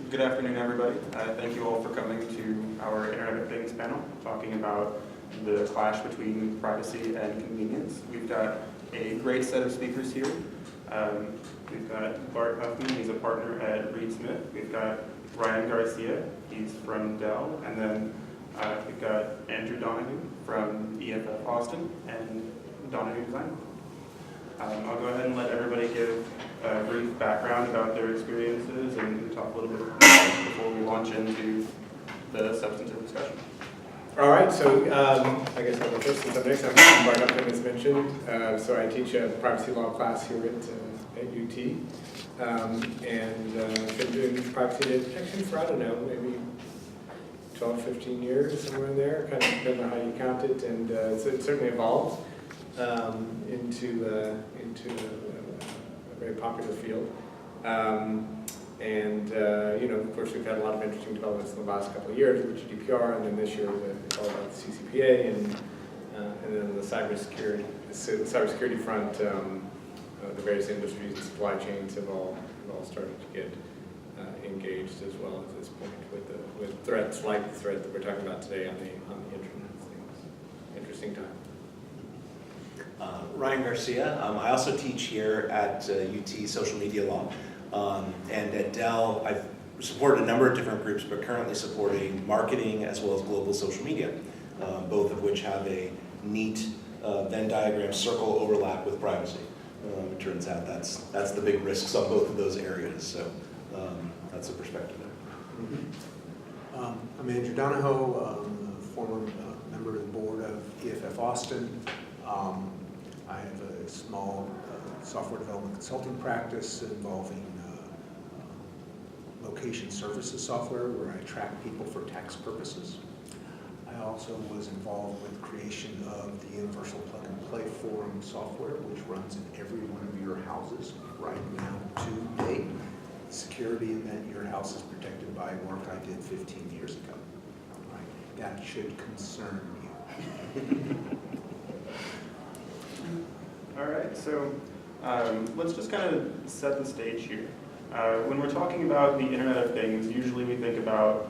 Good afternoon, everybody. Thank you all for coming to our Internet of Things panel, talking about the clash between privacy and convenience. We've got a great set of speakers here. We've got Bart Huffman, he's a partner at Reed Smith. We've got Ryan Garcia, he's from Dell. And then we've got Andrew Donahue from EFF Austin and Donahue Design. I'll go ahead and let everybody give a brief background about their experiences and talk a little bit before we launch into the substantive discussion. All right, so I guess I'll go first since I'm next. I'm Bart Huffman, as mentioned. So I teach a privacy law class here at UT. I've been doing privacy data protection for, I don't know, maybe 12, 15 years, somewhere in there, kind of depending on how you count it. And so it certainly evolved into a very popular field. Of course, we've had a lot of interesting developments in the last couple of years with GDPR, and then this year it's all about the CCPA, and then the cybersecurity front. The various industries and supply chains have all started to get engaged as well at this point with threats like the threat that we're talking about today on the Internet of Things. Interesting time. Ryan Garcia. I also teach here at UT Social Media Law. And at Dell, I've supported a number of different groups, but currently supporting marketing as well as global social media, both of which have a neat Venn diagram circle overlap with privacy. It turns out that's the big risks on both of those areas, so that's the perspective there. I'm Andrew Donahoe, former member of the board of EFF Austin. I have a small software development consulting practice involving location services software where I track people for tax purposes. I also was involved with the creation of the Universal Plug and Play Forum software, which runs in every one of your houses right now to date. Security in that your house is protected by work I did 15 years ago. Right? That should concern you. All right, so let's just kind of set the stage here. When we're talking about the Internet of Things, usually we think about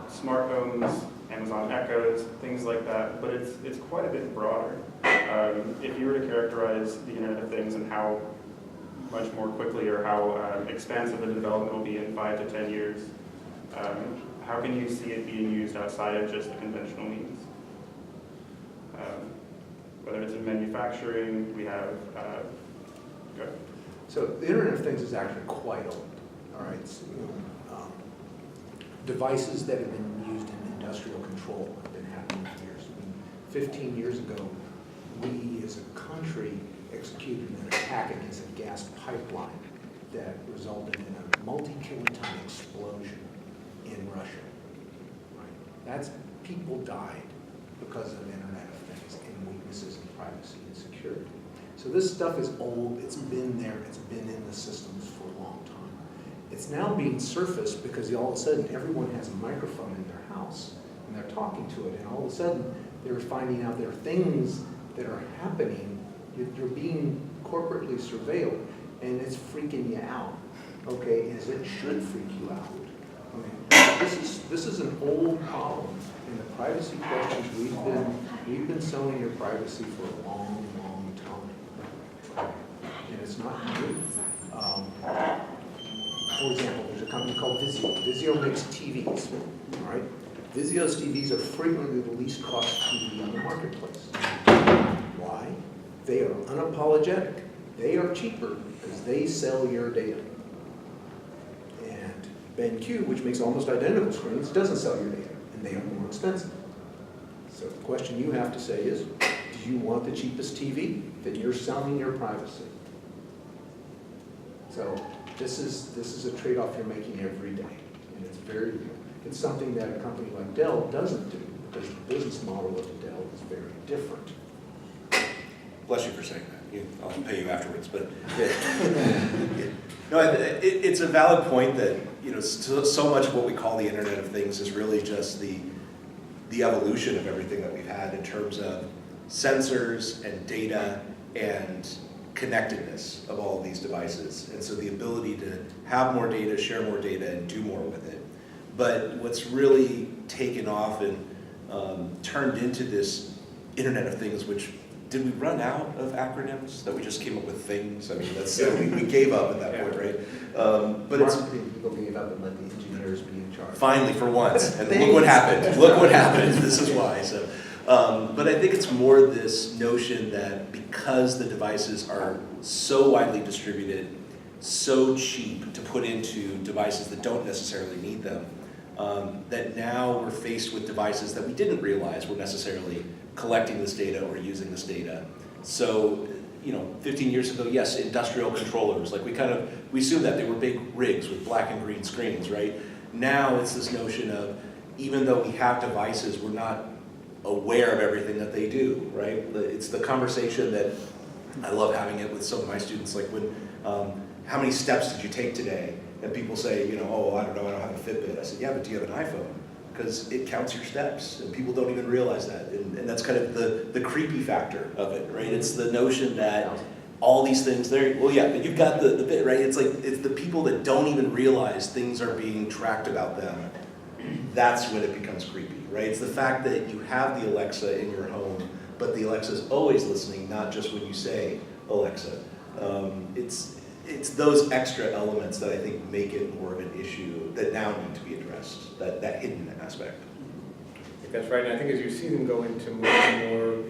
smart homes, Amazon Echoes, things like that, but it's quite a bit broader. If you were to characterize the Internet of Things and how much more quickly or how expansive the development will be in 5 to 10 years, how can you see it being used outside of just the conventional means? Whether it's in manufacturing, we have, go ahead. So the Internet of Things is actually quite old. All right, so, devices that have been used in industrial control have been happening for years. 15 years ago, we as a country executed an attack against a gas pipeline that resulted in a multi-kiloton explosion in Russia. Right? People died because of Internet of Things and weaknesses in privacy and security. So this stuff is old, it's been there, it's been in the systems for a long time. It's now being surfaced because all of a sudden everyone has a microphone in their house and they're talking to it, and all of a sudden they're finding out there are things that are happening. You're being corporately surveilled and it's freaking you out, okay, as it should freak you out. Okay. This is an old problem, and the privacy questions we've been selling your privacy for a long time. And it's not new. For example, there's a company called Vizio. Vizio makes TVs, all right? Vizio's TVs are frequently the least cost TV on the marketplace. Why? They are unapologetic. They are cheaper because they sell your data. And BenQ, which makes almost identical screens, doesn't sell your data, and they are more expensive. So the question you have to say is, do you want the cheapest TV? Then you're selling your privacy. So this is a trade-off you're making every day, and it's very real. It's something that a company like Dell doesn't do because the business model of Dell is very different. Bless you for saying that. I'll pay you afterwards, but no, it's a valid point that so much of what we call the Internet of Things is really just the evolution of everything that we've had in terms of sensors and data and connectedness of all of these devices. And so the ability to have more data, share more data, and do more with it. But what's really taken off and turned into this Internet of Things, which, did we run out of acronyms that we just came up with things? I mean, that's, we gave up at that point, right? But it's Marketing people gave up and let the engineers be in charge. finally for once, and look what happened. Look what happened. This is why. So, but I think it's more this notion that because the devices are so widely distributed, so cheap to put into devices that don't necessarily need them, that now we're faced with devices that we didn't realize were necessarily collecting this data or using this data. So, 15 years ago, yes, industrial controllers, like we assumed that they were big rigs with black and green screens, right? Now it's this notion of, even though we have devices, we're not aware of everything that they do, right? It's the conversation that I love having it with some of my students, like when, how many steps did you take today? And people say, oh, I don't know, I don't have a Fitbit. I said, yeah, but do you have an iPhone? Because it counts your steps, and people don't even realize that. And that's kind of the creepy factor of it, right? It's the notion that all these things there, well, yeah, but you've got the bit, right? It's the people that don't even realize things are being tracked about them. That's when it becomes creepy, right? It's the fact that you have the Alexa in your home, but the Alexa's always listening, not just when you say, Alexa. It's those extra elements that I think make it more of an issue that now need to be addressed, that hidden aspect. I think that's right, and I think as you see them go into more and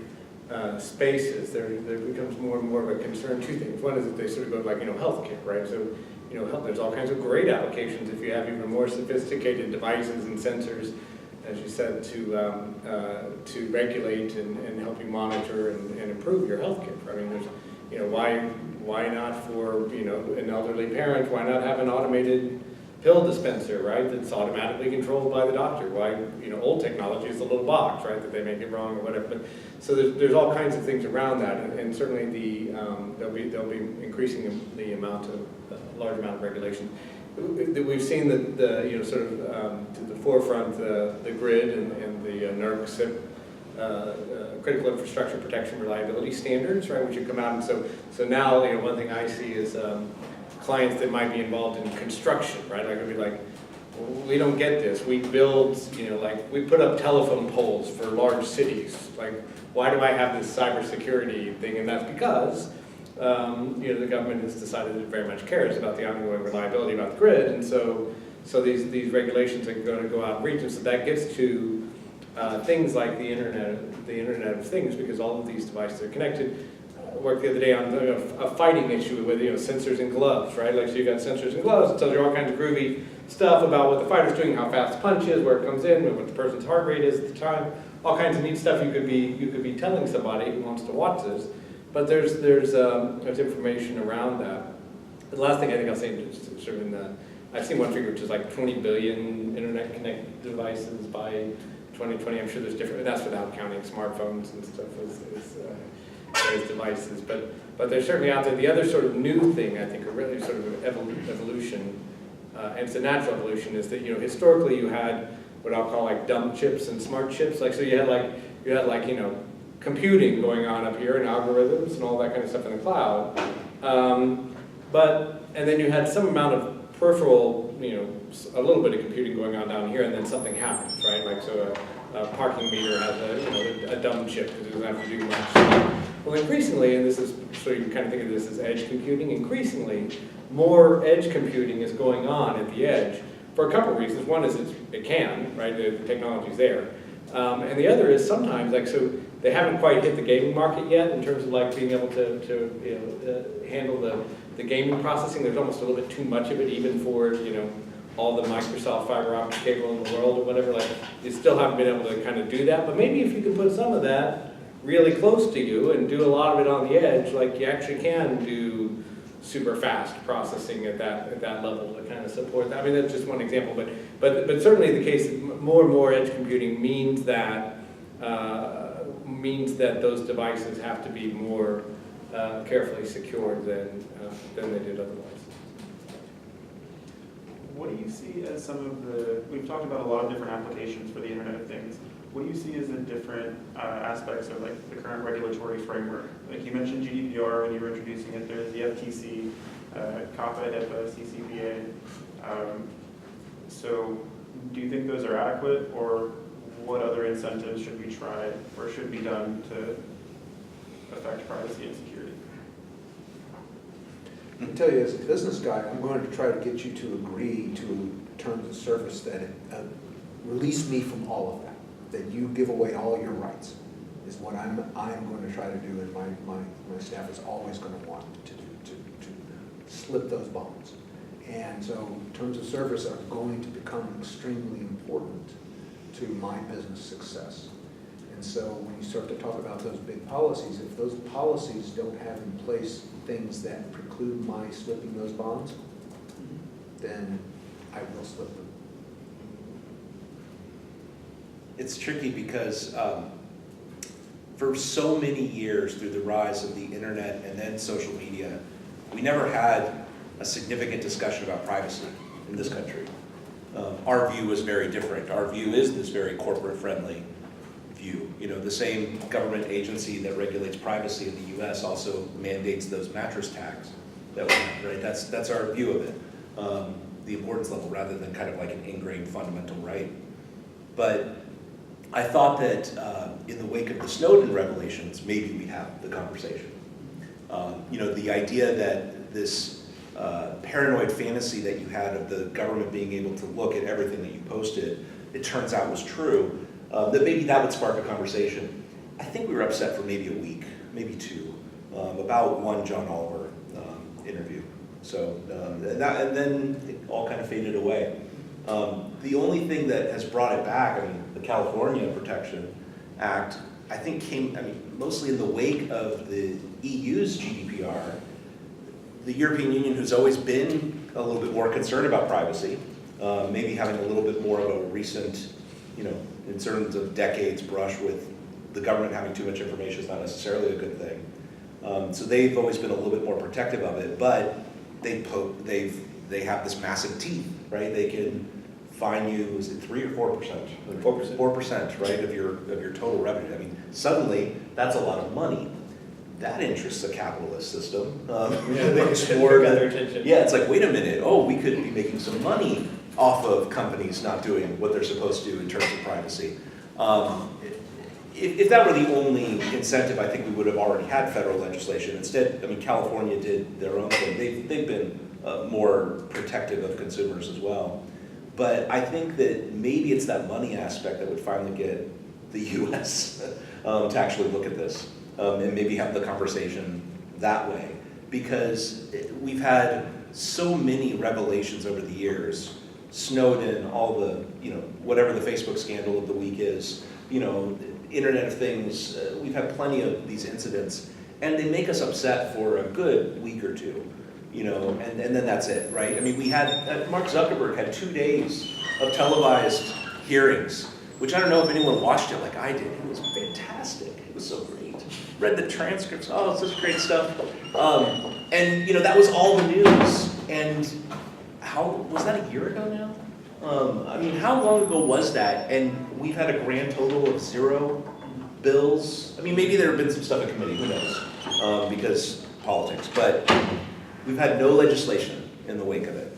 more spaces, there becomes more and more of a concern. Two things. One is that they sort of go like, healthcare, right? So, there's all kinds of great applications if you have even more sophisticated devices and sensors, as you said, to regulate and help you monitor and improve your healthcare. I mean, there's, why not for, an elderly parent, why not have an automated pill dispenser, right, that's automatically controlled by the doctor? Why, old technology is a little box, right, that they make it wrong or whatever. But, so there's all kinds of things around that, and certainly they'll be increasing the amount of, large amount of regulation. We've seen the sort of to the forefront, the grid and the NERC CIP, critical infrastructure protection reliability standards, right, which have come out. And so now, one thing I see is clients that might be involved in construction, right? Like, it'd be like, we don't get this. We build, like, we put up telephone poles for large cities. Like, why do I have this cybersecurity thing? And that's because, the government has decided it very much cares about the ongoing reliability about the grid. And so these regulations are going to go out and reach. And so that gets to things like the Internet of Things, because all of these devices are connected. I worked the other day on a fighting issue with sensors in gloves, right? Like, so you got sensors in gloves. It tells you all kinds of groovy stuff about what the fighter's doing, how fast the punch is, where it comes in, what the person's heart rate is at the time. All kinds of neat stuff you could be telling somebody who wants to watch this. But there's information around that. The last thing I think I'll say is sort of I've seen one figure which is like 20 billion internet connected devices by 2020. I'm sure there's different, and that's without counting smartphones and stuff as devices. But they're certainly out there. The other sort of new thing, I think, or really sort of evolution, and it's a natural evolution, is that historically you had what I'll call like dumb chips and smart chips. Like, so you had computing going on up here and algorithms and all that kind of stuff in the cloud. And then you had some amount of peripheral, a little bit of computing going on down here, and then something happens, right? Like, so a parking meter has a dumb chip because it doesn't have to do much. Well, increasingly, and this is, so you kind of think of this as edge computing, increasingly more edge computing is going on at the edge for a couple of reasons. One is it can, right? The technology's there. And the other is sometimes, like, so they haven't quite hit the gaming market yet in terms of like being able to handle the gaming processing. There's almost a little bit too much of it, even for all the Microsoft fiber optic cable in the world or whatever. Like, you still haven't been able to kind of do that. But maybe if you can put some of that really close to you and do a lot of it on the edge, like, you actually can do super fast processing at that level to kind of support that. I mean, that's just one example, but certainly the case that more and more edge computing means that those devices have to be more carefully secured than they did otherwise. What do you see as some of we've talked about a lot of different applications for the Internet of Things. what do you see as the different aspects of like the current regulatory framework? Like you mentioned GDPR when you were introducing it, there's the FTC, COPPA, HIPAA, CCPA. So do you think those are adequate, or what other incentives should we try or should be done to affect privacy and security? I can tell you, as a business guy, I'm going to try to get you to agree to terms of service that release me from all of that, that you give away all your rights, is what I'm going to try to do, and my staff is always going to want to do, to slip those bonds. And so terms of service are going to become extremely important to my business success. And so when you start to talk about those big policies, if those policies don't have in place things that preclude my slipping those bonds, then I will slip them. It's tricky because for so many years through the rise of the internet and then social media, we never had a significant discussion about privacy in this country. Our view was very different. Our view is this very corporate-friendly view. You know, the same government agency that regulates privacy in the US also mandates those mattress tags that we have, right? That's our view of it, the importance level, rather than kind of like an ingrained fundamental right. But I thought that in the wake of the Snowden revelations, maybe we have the conversation. You know, the idea that this paranoid fantasy that you had of the government being able to look at everything that you posted, it turns out was true, that maybe that would spark a conversation. I think we were upset for maybe a week, maybe two, about one John Oliver interview. So, and then it all kind of faded away. The only thing that has brought it back, I mean, the California Protection Act, I think came, I mean, mostly in the wake of the EU's GDPR. The European Union, who's always been a little bit more concerned about privacy, maybe having a little bit more of a recent, you know, in terms of decades brush with the government having too much information is not necessarily a good thing. So they've always been a little bit more protective of it, but they have this massive teeth, right? They can fine you, is it 3 or 4%? 4%. 4%, right, of your total revenue. I mean, suddenly that's a lot of money. That interests a capitalist system. They explore got their attention. Yeah, it's like, wait a minute, oh, we could be making some money off of companies not doing what they're supposed to do in terms of privacy. If that were the only incentive, I think we would have already had federal legislation. Instead, I mean, California did their own thing. They've been more protective of consumers as well. But I think that maybe it's that money aspect that would finally get the US to actually look at this. And maybe have the conversation that way. Because we've had so many revelations over the years, Snowden, all the, you know, whatever the Facebook scandal of the week is, you know, Internet of Things, we've had plenty of these incidents, and they make us upset for a good week or two, you know, and then that's it, right? I mean, we had, Mark Zuckerberg had 2 days of televised hearings, which I don't know if anyone watched it like I did. It was fantastic. It was so great. Read the transcripts, oh, it's such great stuff. And you know, that was all the news. And how, was that a year ago now? I mean, how long ago was that? And we've had a grand total of 0 bills. I mean, maybe there have been some stuff in committee, who knows? Because politics, but we've had no legislation in the wake of it.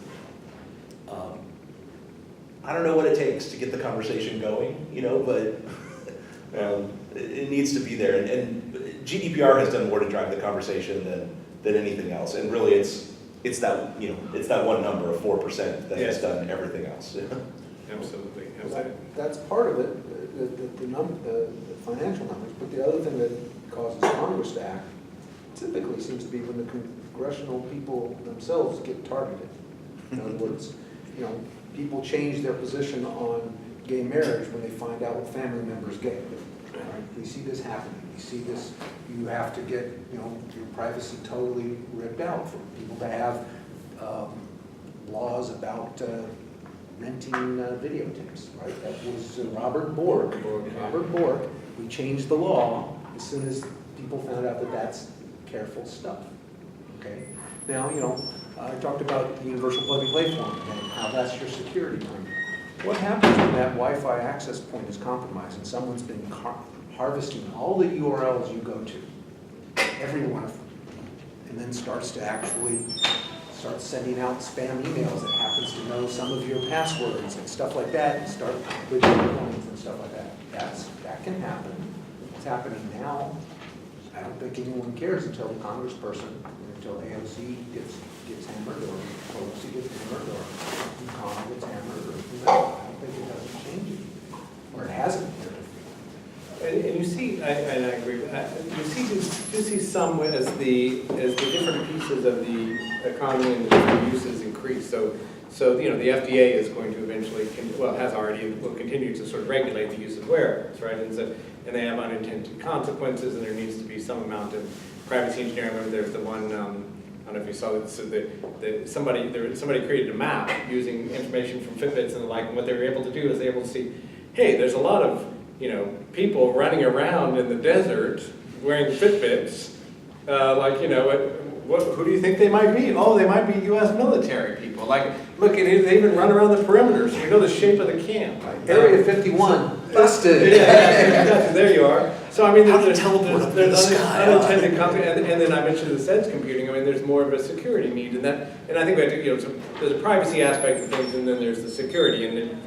I don't know what it takes to get the conversation going, you know, but it needs to be there. And GDPR has done more to drive the conversation than anything else. And really, it's that, you know, it's that one number of 4% that has done everything else. Absolutely. Well, that's part of it, the financial numbers. But the other thing that causes Congress to act typically seems to be when the congressional people themselves get targeted. In other words, you know, people change their position on gay marriage when they find out what family member's gay. Right? We see this happening. We see this, you have to get, you know, your privacy totally ripped out for people to have laws about renting videotapes, right? That was Robert Bork. Robert Bork, we changed the law as soon as people found out that that's careful stuff, okay? Now, you know, I talked about the universal plug and play form and how that's your security number. What happens when that Wi-Fi access point is compromised and someone's been harvesting all the URLs you go to, every one of them, and then starts to actually start sending out spam emails that happens to know some of your passwords and stuff like that, and start with your coins and stuff like that. That can happen. It's happening now. I don't think anyone cares until the congressperson, until AOC gets hammered, or Pelosi gets hammered, or Connor gets hammered, or who knows. I don't think it doesn't change anything, or it hasn't. And you see, and I agree, you see some as the different pieces of the economy and the different uses increase. So the FDA is going to eventually, has already, will continue to sort of regulate the use of wearables, right? And they have unintended consequences, and there needs to be some amount of privacy engineering. I remember there's the one, I don't know if you saw it, so somebody created a map using information from Fitbits and the like, and what they were able to do is they were able to see, hey, there's a lot of people running around in the desert wearing Fitbits, who do you think they might be? Oh, they might be U.S. military people. Like, look, they even run around the perimeter, so you know the shape of the camp. Area 51, busted. Yeah, there you are. So, I mean, there's unintended consequences, and then I mentioned the sense computing. I mean, there's more of a security need, and I think we have to, so there's a privacy aspect of things, and then there's the security, and then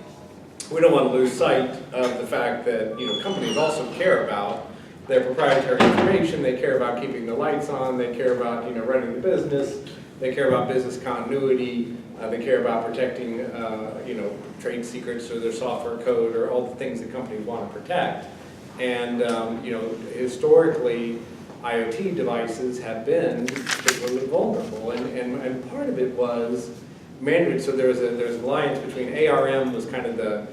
we don't want to lose sight of the fact that, companies also care about their proprietary information. They care about keeping the lights on. They care about, running the business. They care about business continuity. They care about protecting, trade secrets or their software code or all the things that companies want to protect. And, historically, IoT devices have been particularly vulnerable. And part of it was mandated. So there was an alliance between ARM was kind of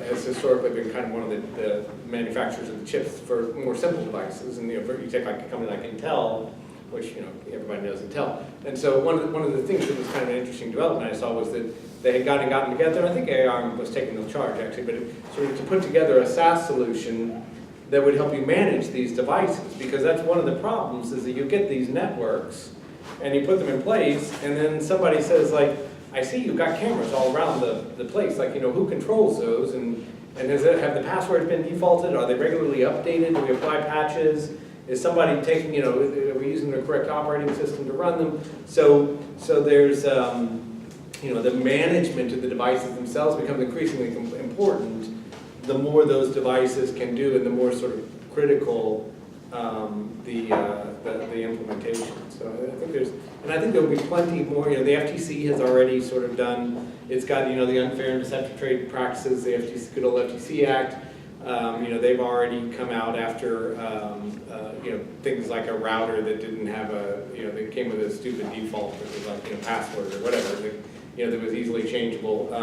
has historically been kind of one of the manufacturers of the chips for more simple devices. And you take like a company like Intel, which everybody knows Intel. And so one of the things that was kind of an interesting development I saw was that they had gotten together. I think ARM was taking the charge actually, but sort of to put together a SaaS solution that would help you manage these devices, because that's one of the problems is that you get these networks and you put them in place, and then somebody says like, I see you've got cameras all around the place, like, who controls those, and have the passwords been defaulted? Are they regularly updated? Do we apply patches? Is somebody taking, are we using the correct operating system to run them? So there's, the management of the devices themselves becomes increasingly important the more those devices can do and the more sort of critical the implementation. So I think there will be plenty more. The FTC has already sort of done. It's got the Unfair and Deceptive Trade Practices, the FTC, good old FTC Act. They've already come out after things like a router that didn't have that came with a stupid default that was like password or whatever that was easily changeable,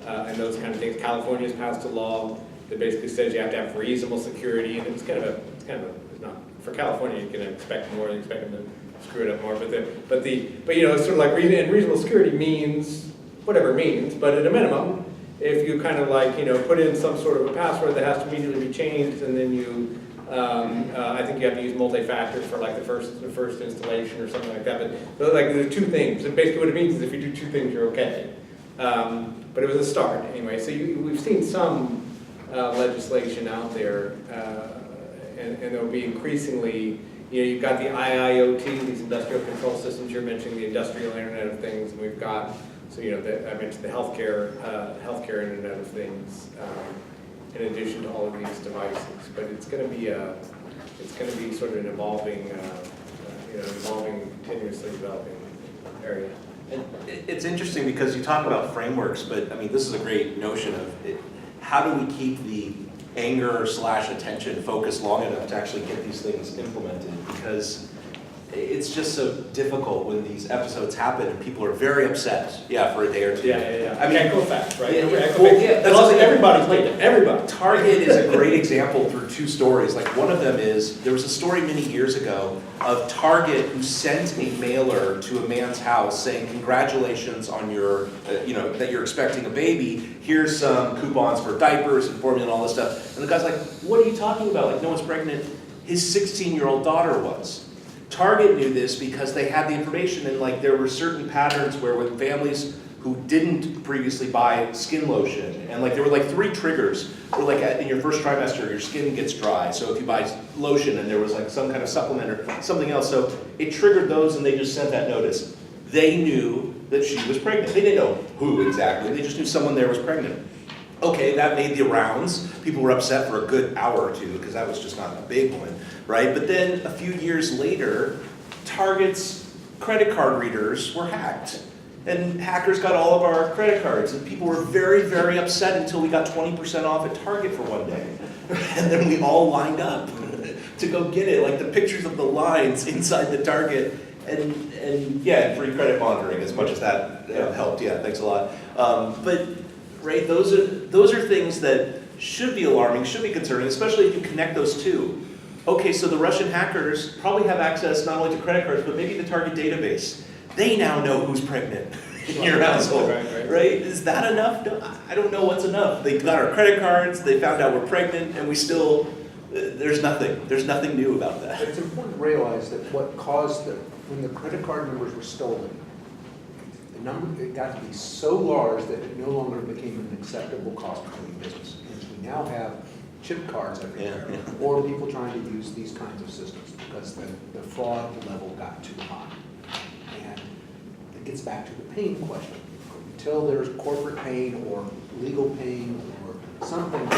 and those kind of things. California's passed a law that basically says you have to have reasonable security, and it's not for California. You can expect more. You expect them to screw it up more, but it's sort of like reasonable security means whatever it means. But at a minimum, if you kind of like put in some sort of a password that has to immediately be changed, and then you, I think you have to use multi-factor for like the first installation or something like that. But like there are two things. And basically, what it means is if you do two things, you're okay. But it was a start anyway. So we've seen some legislation out there. And there will be increasingly, you've got the IIoT, these industrial control systems. You're mentioning the industrial Internet of Things, and we've got, I mentioned the healthcare Internet of Things, in addition to all of these devices. But it's going to be sort of an evolving, continuously developing area. And it's interesting because you talk about frameworks, but this is a great notion of it. How do we keep the anger / attention focused long enough to actually get these things implemented? Because it's just so difficult when these episodes happen and people are very upset, for a day or two. Yeah. Equifax, right? Everybody played it. Everybody. Target is a great example through two stories. Like one of them is, there was a story many years ago of Target who sent a mailer to a man's house saying, congratulations on your, that you're expecting a baby. Here's some coupons for diapers and formula and all this stuff. And the guy's like, what are you talking about? Like, no one's pregnant. His 16-year-old daughter was. Target knew this because they had the information, and like there were certain patterns where when families who didn't previously buy skin lotion. And like there were like 3 triggers. Or like in your first trimester, your skin gets dry. So if you buy lotion and there was like some kind of supplement or something else, so it triggered those and they just sent that notice. They knew that she was pregnant. They didn't know who exactly, they just knew someone there was pregnant. Okay, that made the rounds. People were upset for a good hour or two because that was just not a big one, right? But then a few years later, Target's credit card readers were hacked. And hackers got all of our credit cards, and people were very, very upset until we got 20% off at Target for one day. And then we all lined up to go get it, like the pictures of the lines inside the Target. And yeah, free credit monitoring, as much as that helped, yeah, thanks a lot. But, right, those are things that should be alarming, should be concerning, especially if you connect those two. Okay, so the Russian hackers probably have access not only to credit cards, but maybe the Target database. They now know who's pregnant in your household, right? Is that enough? No, I don't know what's enough. They got our credit cards, they found out we're pregnant, and we still, there's nothing new about that. But it's important to realize that what caused when the credit card numbers were stolen, the number, it got to be so large that it no longer became an acceptable cost of doing business. And we now have chip cards everywhere, or people trying to use these kinds of systems because the fraud level got too high. And it gets back to the pain question. Until there's corporate pain or legal pain or something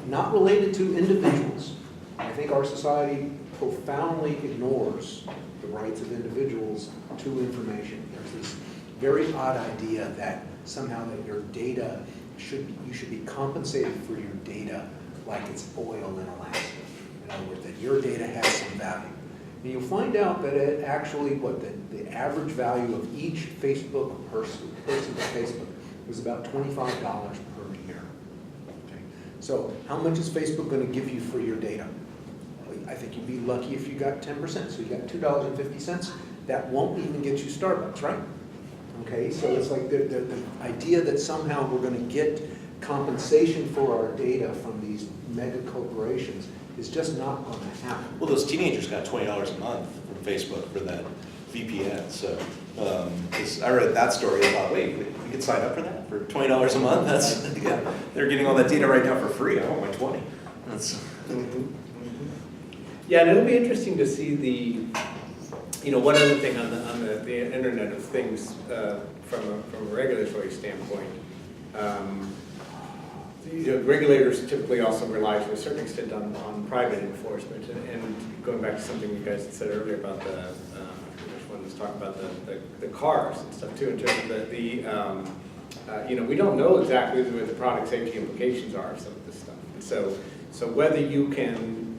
not related to individuals, I think our society profoundly ignores the rights of individuals to information. There's this very odd idea that somehow that your data you should be compensated for your data like it's oil in Alaska. In other words, that your data has some value. And you'll find out that it actually, the average value of each Facebook person to Facebook was about $25 per year. Okay? So how much is Facebook going to give you for your data? I think you'd be lucky if you got 10%. So you got $2.50. That won't even get you Starbucks, right? Okay, so it's like the idea that somehow we're going to get compensation for our data from these mega corporations is just not going to happen. Well, those teenagers got $20 a month from Facebook for that VPN. So 'cause I read that story and thought, wait, we could sign up for that for $20 a month? That's yeah, they're getting all that data right now for free. I want my 20. That's Yeah, and it'll be interesting to see one other thing on the Internet of Things from a regulatory standpoint. Regulators typically also rely to a certain extent on private enforcement, and going back to something you guys had said earlier about which one was talking about the cars and stuff too, in terms of we don't know exactly what the product safety implications are of some of this stuff. And so whether you can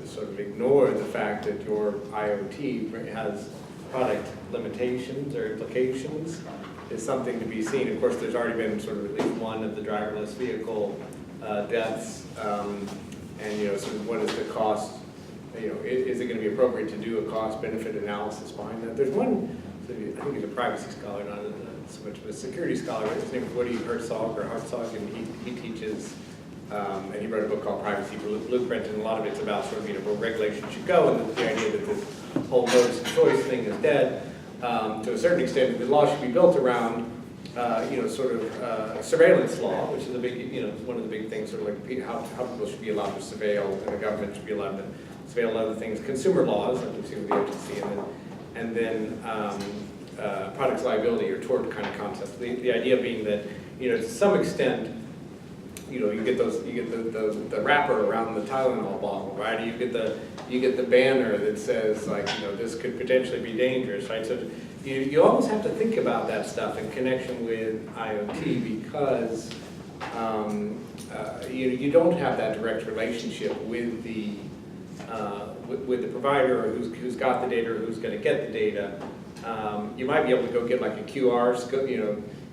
sort of ignore the fact that your IoT has product limitations or implications is something to be seen. Of course, there's already been sort of at least one of the driverless vehicle deaths, and sort of what is the cost? Is it going to be appropriate to do a cost-benefit analysis behind that? There's one, I think he's a privacy scholar, not so much of a security scholar. His name is Woody Herzog, and he teaches. And he wrote a book called Privacy Blueprint, and a lot of it's about sort of where regulation should go, and the idea that this whole notice of choice thing is dead. To a certain extent, the law should be built around, surveillance law, which is a big, one of the big things, sort of like how people should be allowed to surveil, and the government should be allowed to surveil other things. Consumer laws, like we see with the FTC, and then products liability or tort kind of concepts. The idea being that, to some extent, you get the wrapper around the Tylenol bottle, right? You get the banner that says like, this could potentially be dangerous, right? So you almost have to think about that stuff in connection with IoT because you don't have that direct relationship with the provider or who's got the data or who's going to get the data. You might be able to go get like a QR,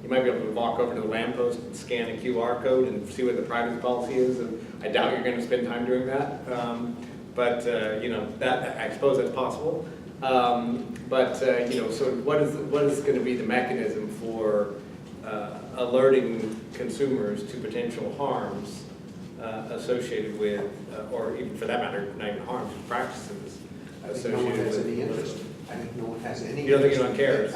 you might be able to walk over to the lamppost and scan a QR code and see what the privacy policy is. And I doubt you're going to spend time doing that, that I suppose that's possible. So what is going to be the mechanism for alerting consumers to potential harms associated with, or even for that matter, not even harms, practices I think no one has any interest. I think no one has any. You don't think interest anyone in it. cares?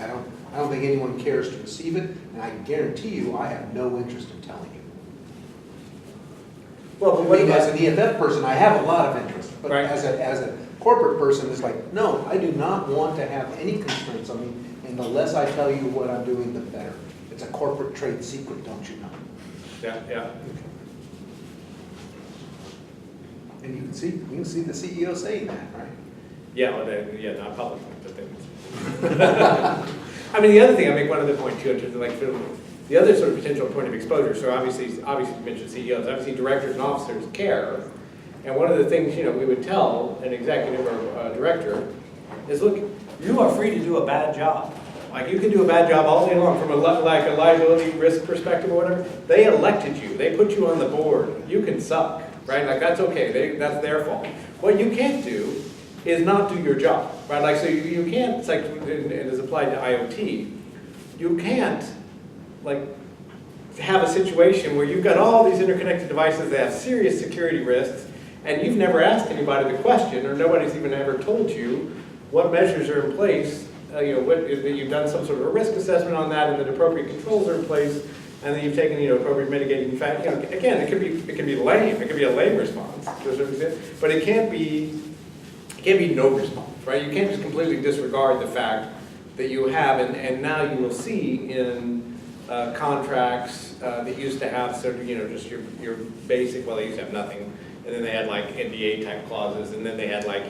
I don't think anyone cares to receive it, and I guarantee you, I have no interest in telling you. Well, but I what mean, as about, an EFF person, I have a lot of interest, but Right. as a corporate person, it's like, no, I do not want to have any constraints on me, and the less I tell you what I'm doing, the better. It's a corporate trade secret, don't you know? yeah. And you can see the CEO saying that, right? Yeah, well, yeah, not publicly, but then. I mean, the other thing, I make one other point too, in terms of like, the other sort of potential point of exposure, so obviously you mentioned CEOs, obviously directors and officers care. And one of the things, we would tell an executive or a director is, look, you are free to do a bad job. Like, you can do a bad job all day long from like a liability risk perspective or whatever. They elected you, they put you on the board, you can suck, right? Like, that's okay, that's their fault. What you can't do is not do your job, right? Like, so you can't, it's like, it is applied to IoT, you can't, like, have a situation where you've got all these interconnected devices that have serious security risks, and you've never asked anybody the question, or nobody's even ever told you what measures are in place, that you've done some sort of a risk assessment on that, and that appropriate controls are in place, and then you've taken, appropriate mitigating factors. Again, it can be lame, it can be a lame response to a certain extent, but it can't be no response, right? You can't just completely disregard the fact that you have, and now you will see in contracts that used to have sort of, just your basic, well, they used to have nothing, and then they had like NDA type clauses, and then they had like,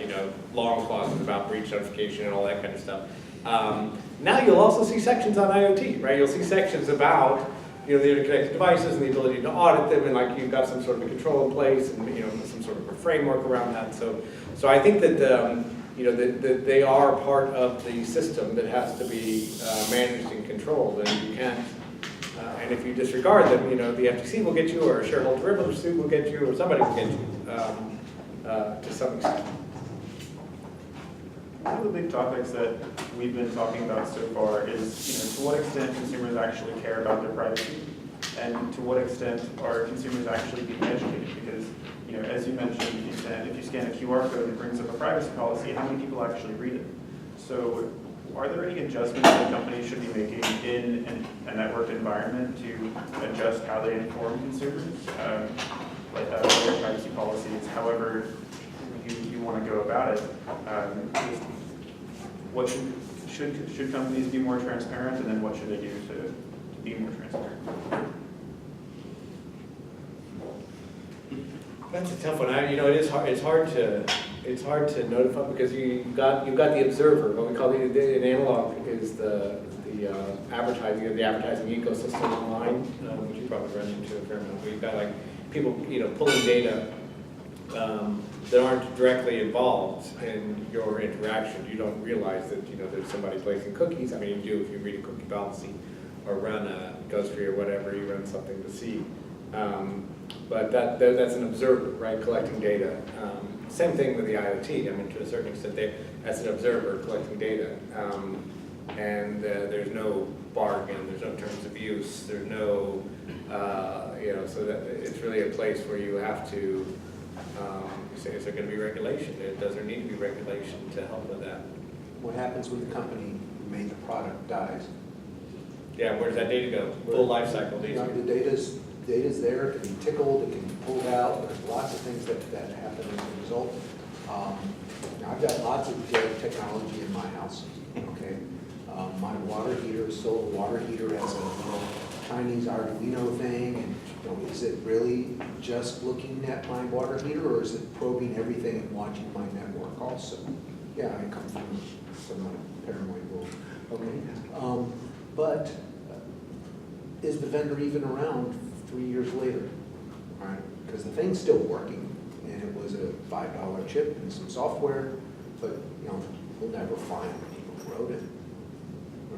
long clauses about breach notification and all that kind of stuff. Now you'll also see sections on IoT, right? You'll see sections about, the interconnected devices and the ability to audit them, and like you've got some sort of a control in place, and some sort of a framework around that. So I think that that they are part of the system that has to be managed and controlled, and you can't. And if you disregard them, the FTC will get you, or a shareholder derivative suit will get you, or somebody will get you to some extent. One of the big topics that we've been talking about so far is, to what extent consumers actually care about their privacy, and to what extent are consumers actually being educated? Because, as you mentioned, if you scan a QR code and it brings up a privacy policy, how many people actually read it? So, are there any adjustments that companies should be making in a networked environment to adjust how they inform consumers, like their privacy policies, however you want to go about it? What should companies be more transparent, and then what should they do to be more transparent? That's a tough one. It's hard to notify, because you've got the observer. What we call an analog is the advertising ecosystem online, which you probably run into a fair amount. Where you've got like people pulling data that aren't directly involved in your interaction. You don't realize that there's somebody placing cookies. I mean, you do if you read a cookie policy or run a Ghostery or whatever. You run something to see. But that's an observer, right, collecting data. Same thing with the IoT. I mean, to a certain extent, that's an observer collecting data. And there's no bargain, there's no terms of use, there's no, so that it's really a place where you have to say, is there going to be regulation? Does there need to be regulation to help with that? What happens when the company who made the product dies? Yeah, where does that data go? Full life cycle The data. data's there, it can be tickled, it can be pulled out, there's lots of things that happen as a result. Now, I've got lots of technology in my house, okay? My water heater is still a water heater, has a little Chinese Arduino thing, and is it really just looking at my water heater, or is it probing everything and watching my network also? Yeah, I come from somewhat paranoid world, okay? But is the vendor even around 3 years later? All right, because the thing's still working, and it was a $5 chip and some software, but we'll never find the people who wrote it.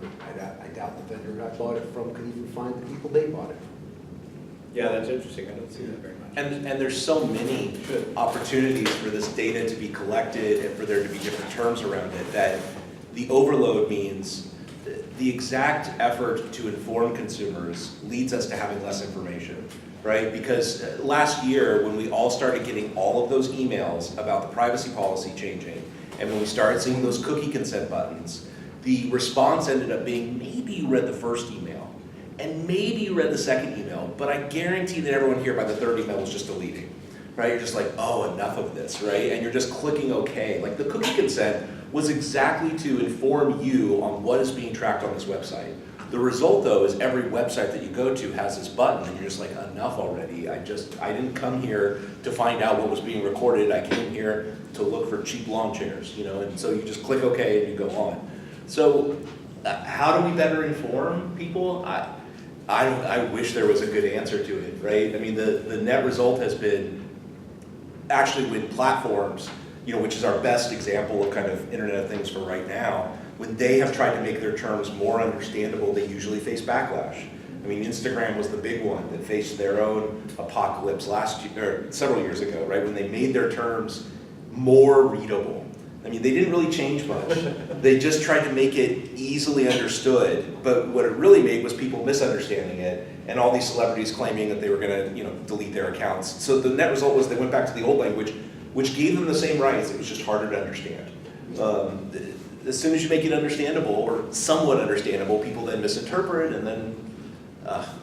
I doubt the vendor I bought it from could even find the people they bought it from. Yeah, that's interesting. I don't see that very much. And there's so many opportunities for this data to be collected and for there to be different terms around it that the overload means the exact effort to inform consumers leads us to having less information, right? Because last year, when we all started getting all of those emails about the privacy policy changing, And when we started seeing those cookie consent buttons, the response ended up being, maybe you read the first email, and maybe you read the second email, but I guarantee that everyone here by the third email was just deleting, right? You're just like, oh, enough of this, right? And you're just clicking OK. Like the cookie consent was exactly to inform you on what is being tracked on this website. The result, though, is every website that you go to has this button, and you're just like, enough already. I didn't come here to find out what was being recorded. I came here to look for cheap lawn chairs, you know, and so you just click OK and you go on. So how do we better inform people? I wish there was a good answer to it, right? I mean, the net result has been actually when platforms, you know, which is our best example of kind of Internet of Things for right now, when they have tried to make their terms more understandable, they usually face backlash. I mean, Instagram was the big one that faced their own apocalypse last year, or several years ago, right? When they made their terms more readable. I mean, they didn't really change much. They just tried to make it easily understood, but what it really made was people misunderstanding it, and all these celebrities claiming that they were going to, you know, delete their accounts. So the net result was they went back to the old language, which gave them the same rights. It was just harder to understand. As soon as you make it understandable, or somewhat understandable, people then misinterpret, and then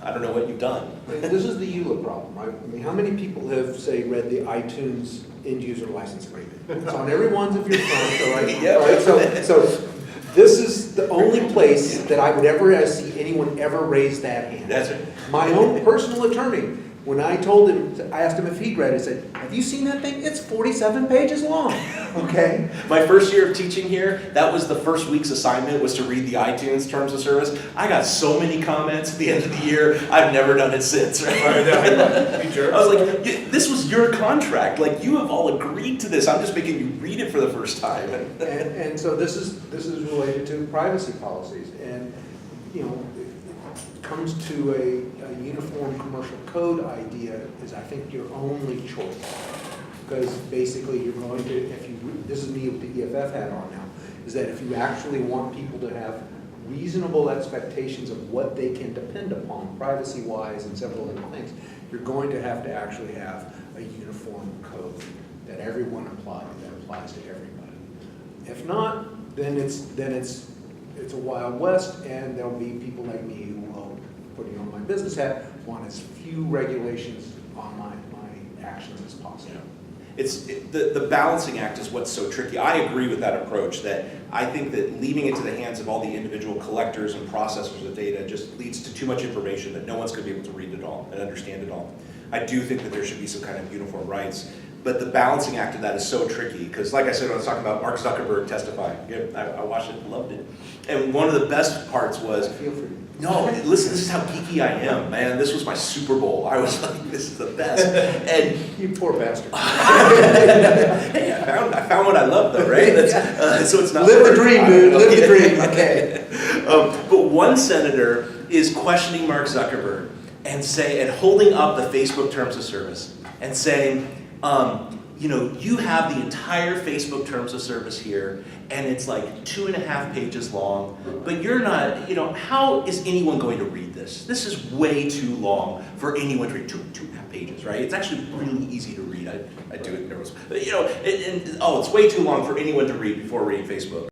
I don't know what you've done. This is the EULA problem, right? I mean, how many people have, say, read the iTunes end-user license agreement? It's on every one of your phones, all right? Yeah. All right, so this is the only place that I would ever see anyone ever raise that hand. That's it. My own personal attorney, when I told him, I asked him if he'd read it, I said, have you seen that thing? It's 47 pages long, okay? My first year of teaching here, that was the first week's assignment, was to read the iTunes Terms of Service. I got so many comments at the end of the year, I've never done it since, right? I was like, this was your contract, like you have all agreed to this, I'm just making you read it for the first time. And so this is related to privacy policies, and you know, it comes to a uniform commercial code idea is, I think, your only choice, because basically you're going to, if you, this is me with the EFF hat on now, is that if you actually want people to have reasonable expectations of what they can depend upon privacy-wise and several other things, you're going to actually have a uniform code that everyone applies to everybody. If not, then it's a Wild West, and there'll be people like me who will, putting on my business hat, want as few regulations on my actions as possible. The balancing act is what's so tricky. I agree with that approach, that I think that leaving it to the hands of all the individual collectors and processors of data just leads to too much information that no one's going to be able to read it all and understand it all. I do think that there should be some kind of uniform rights, but the balancing act of that is so tricky, because like I said when I was talking about Mark Zuckerberg testifying, I watched it and loved it. And one of the best parts was, I feel for you. no, listen, this is how geeky I am, man. This was my Super Bowl. I was like, this is the best. And You poor bastard. hey, I found what I love, though, right? That's, so it's not Live the work. dream, dude. Live the dream. Okay. But one senator is questioning Mark Zuckerberg and holding up the Facebook Terms of Service and saying, you know, you have the entire Facebook Terms of Service here, and it's like 2.5 pages long, but you're not, you know, how is anyone going to read this? This is way too long for anyone to read. 2.5 pages, right? It's actually really easy to read. I do it nervous. But, you know, it's way too long for anyone to read before reading Facebook.